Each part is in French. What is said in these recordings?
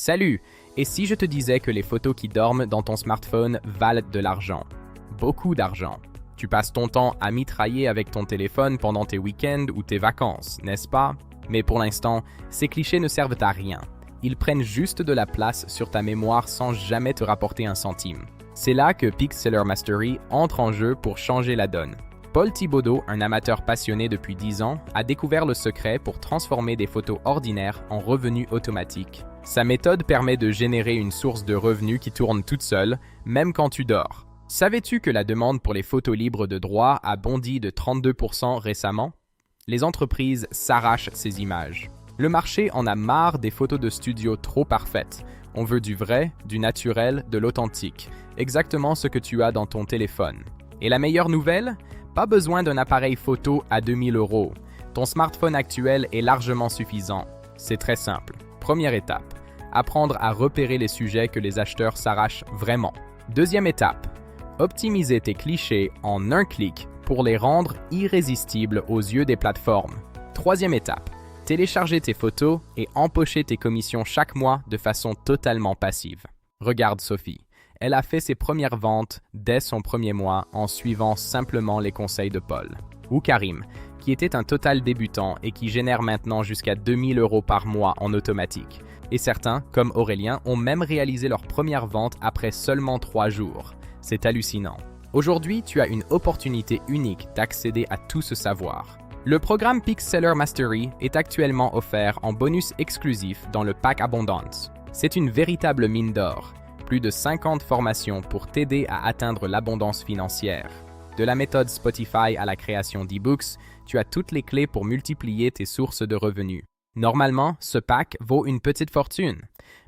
Salut! Et si je te disais que les photos qui dorment dans ton smartphone valent de l'argent? Beaucoup d'argent. Tu passes ton temps à mitrailler avec ton téléphone pendant tes week-ends ou tes vacances, n'est-ce pas? Mais pour l'instant, ces clichés ne servent à rien. Ils prennent juste de la place sur ta mémoire sans jamais te rapporter un centime. C'est là que Pixeler Mastery entre en jeu pour changer la donne. Paul Thibaudot, un amateur passionné depuis 10 ans, a découvert le secret pour transformer des photos ordinaires en revenus automatiques. Sa méthode permet de générer une source de revenus qui tourne toute seule, même quand tu dors. Savais-tu que la demande pour les photos libres de droit a bondi de 32% récemment? Les entreprises s'arrachent ces images. Le marché en a marre des photos de studio trop parfaites. On veut du vrai, du naturel, de l'authentique. Exactement ce que tu as dans ton téléphone. Et la meilleure nouvelle? Pas besoin d'un appareil photo à 2000 €. Ton smartphone actuel est largement suffisant. C'est très simple. Première étape, apprendre à repérer les sujets que les acheteurs s'arrachent vraiment. Deuxième étape, optimiser tes clichés en un clic pour les rendre irrésistibles aux yeux des plateformes. Troisième étape, télécharger tes photos et empocher tes commissions chaque mois de façon totalement passive. Regarde Sophie. Elle a fait ses premières ventes dès son premier mois en suivant simplement les conseils de Paul. Ou Karim, qui était un total débutant et qui génère maintenant jusqu'à 2000 € par mois en automatique. Et certains, comme Aurélien, ont même réalisé leur première vente après seulement 3 jours. C'est hallucinant. Aujourd'hui, tu as une opportunité unique d'accéder à tout ce savoir. Le programme Pixeler Mastery est actuellement offert en bonus exclusif dans le pack Abondance. C'est une véritable mine d'or. Plus de 50 formations pour t'aider à atteindre l'abondance financière. De la méthode Spotify à la création d'e-books, tu as toutes les clés pour multiplier tes sources de revenus. Normalement, ce pack vaut une petite fortune.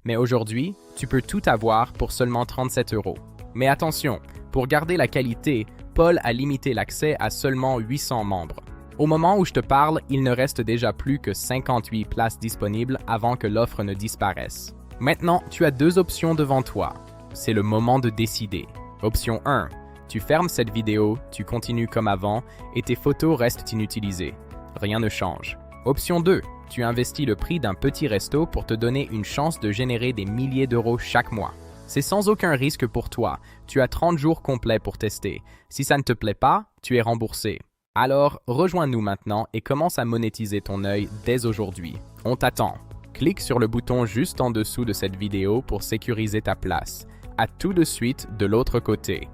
Mais aujourd'hui, tu peux tout avoir pour seulement 37 €. Mais attention, pour garder la qualité, Paul a limité l'accès à seulement 800 membres. Au moment où je te parle, il ne reste déjà plus que 58 places disponibles avant que l'offre ne disparaisse. Maintenant, tu as 2 options devant toi. C'est le moment de décider. Option 1. Tu fermes cette vidéo, tu continues comme avant et tes photos restent inutilisées. Rien ne change. Option 2. Tu investis le prix d'un petit resto pour te donner une chance de générer des milliers d'euros chaque mois. C'est sans aucun risque pour toi. Tu as 30 jours complets pour tester. Si ça ne te plaît pas, tu es remboursé. Alors, rejoins-nous maintenant et commence à monétiser ton œil dès aujourd'hui. On t'attend. Clique sur le bouton juste en dessous de cette vidéo pour sécuriser ta place. À tout de suite de l'autre côté.